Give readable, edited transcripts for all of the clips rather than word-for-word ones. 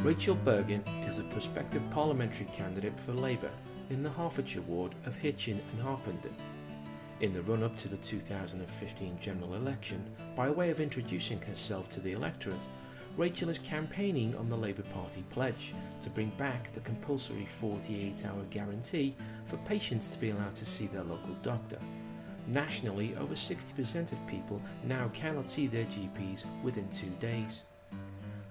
Rachel Burgin is a prospective parliamentary candidate for Labour in the Hertfordshire ward of Hitchin and Harpenden. In the run-up to the 2015 general election, by way of introducing herself to the electorate, Rachel is campaigning on the Labour Party pledge to bring back the compulsory 48-hour guarantee for patients to be allowed to see their local doctor. Nationally, over 60% of people now cannot see their GPs within 2 days.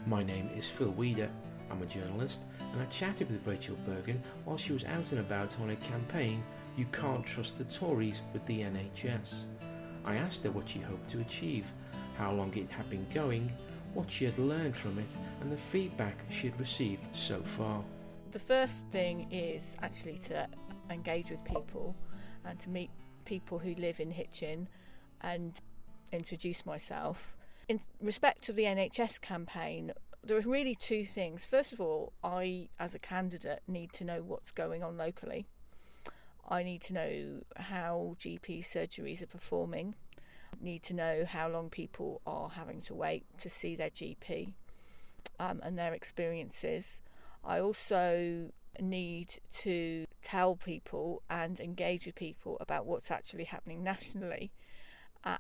My name is Phil Weeder, I'm a journalist, and I chatted with Rachel Burgin while she was out and about on a campaign, You Can't Trust the Tories with the NHS. I asked her what she hoped to achieve, how long it had been going, what she had learned from it, and the feedback she had received so far. The first thing is actually to engage with people and to meet people who live in Hitchin and introduce myself. In respect of the NHS campaign, there are really two things. First of all, I, as a candidate, need to know what's going on locally. I need to know how GP surgeries are performing. I need to know how long people are having to wait to see their GP and their experiences. I also need to tell people and engage with people about what's actually happening nationally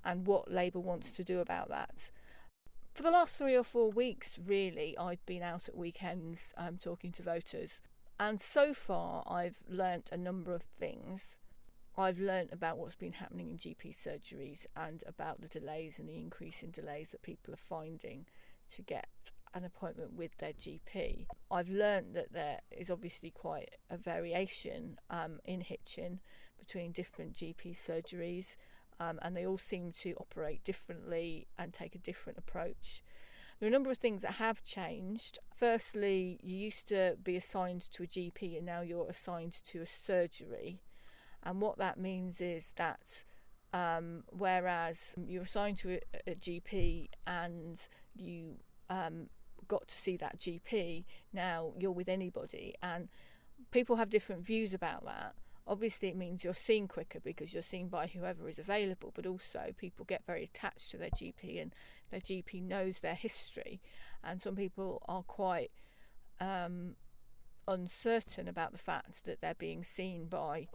and what Labour wants to do about that. For the last 3 or 4 weeks, really, I've been out at weekends talking to voters. And so far, I've learnt a number of things. I've learnt about what's been happening in GP surgeries and about the delays and the increase in delays that people are finding to get an appointment with their GP. I've learnt that there is obviously quite a variation in Hitchin between different GP surgeries. And they all seem to operate differently and take a different approach. There are a number of things that have changed. Firstly, you used to be assigned to a GP and now you're assigned to a surgery. And what that means is that whereas you're assigned to a GP and you got to see that GP, now you're with anybody. And people have different views about that. Obviously, it means you're seen quicker because you're seen by whoever is available, but also people get very attached to their GP and their GP knows their history. And some people are quite uncertain about the fact that they're being seen by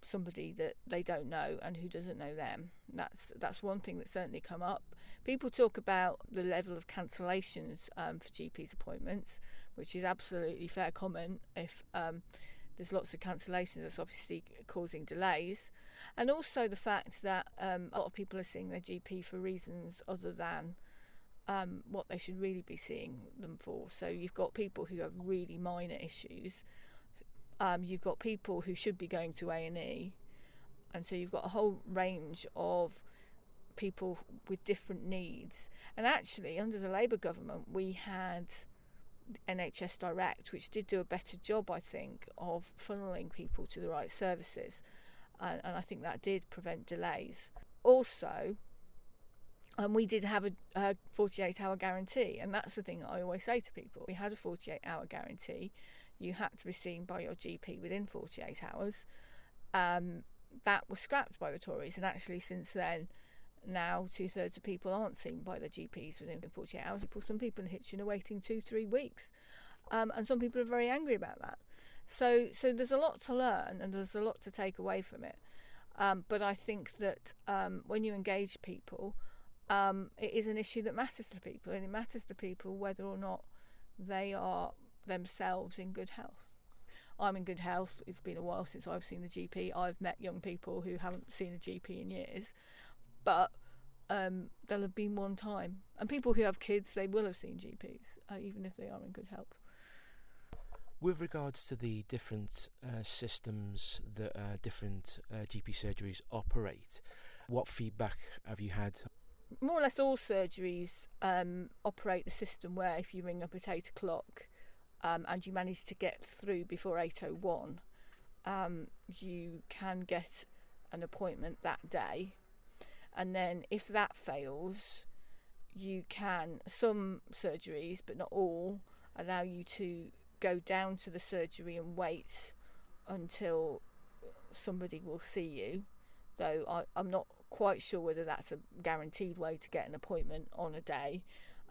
somebody that they don't know and who doesn't know them. That's one thing that's certainly come up. People talk about the level of cancellations for GP's appointments, which is absolutely fair comment. If there's lots of cancellations, that's obviously causing delays. And also the fact that a lot of people are seeing their GP for reasons other than what they should really be seeing them for. So you've got people who have really minor issues. You've got people who should be going to A&E. And so you've got a whole range of people with different needs. And actually, under the Labour government, we had NHS Direct, which did do a better job, I think, of funneling people to the right services, and I think that did prevent delays. Also, we did have a 48-hour guarantee, and that's the thing that I always say to people. We had a 48-hour guarantee. You had to be seen by your GP within 48 hours. That was scrapped by the Tories, and actually since then, now 2/3 of people aren't seen by their GPs within 48 hours. Some people in Hitchin are waiting 2-3 weeks, and some people are very angry about that. So there's a lot to learn and there's a lot to take away from it. But I think that when you engage people, it is an issue that matters to people, and it matters to people whether or not they are themselves in good health. I'm in good health. It's been a while since I've seen the GP. I've met young people who haven't seen a GP in years. But there'll have been one time. And people who have kids, they will have seen GPs, even if they are in good health. With regards to the different systems that different GP surgeries operate, what feedback have you had? More or less all surgeries operate the system where if you ring up at 8 o'clock and you manage to get through before 8:01, you can get an appointment that day. And then if that fails, you can, some surgeries, but not all, allow you to go down to the surgery and wait until somebody will see you. Though I'm not quite sure whether that's a guaranteed way to get an appointment on a day.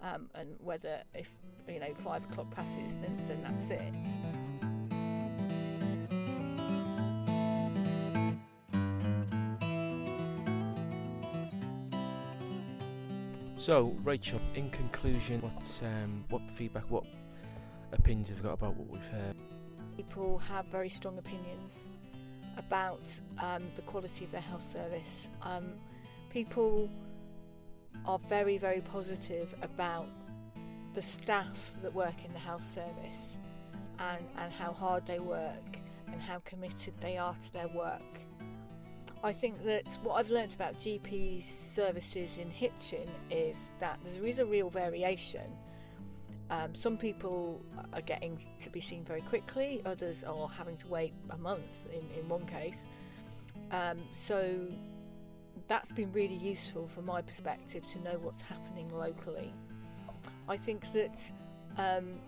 and whether if 5 o'clock passes, then that's it. So, Rachel, in conclusion, what feedback, what opinions have you got about what we've heard? People have very strong opinions about the quality of their health service. People are very, very positive about the staff that work in the health service and how hard they work and how committed they are to their work. I think that what I've learnt about GP services in Hitchin is that there is a real variation. Some people are getting to be seen very quickly, others are having to wait a month in one case. So that's been really useful from my perspective to know what's happening locally. I think that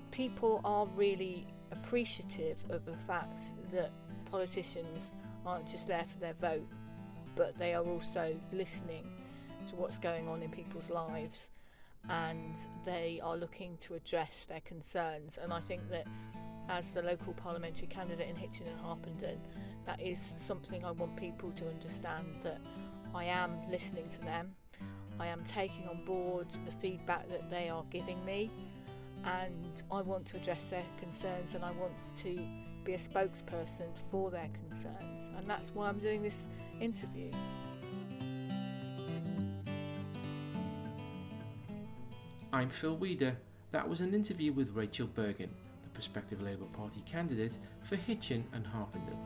people are really appreciative of the fact that politicians aren't just there for their vote, but they are also listening to what's going on in people's lives, and they are looking to address their concerns. And I think that as the local parliamentary candidate in Hitchin and Harpenden, that is something I want people to understand, that I am listening to them, I am taking on board the feedback that they are giving me, and I want to address their concerns, and I want to be a spokesperson for their concerns, and that's why I'm doing this interview. I'm Phil Weeder. That was an interview with Rachel Burgin, the prospective Labour Party candidate for Hitchin and Harpenden.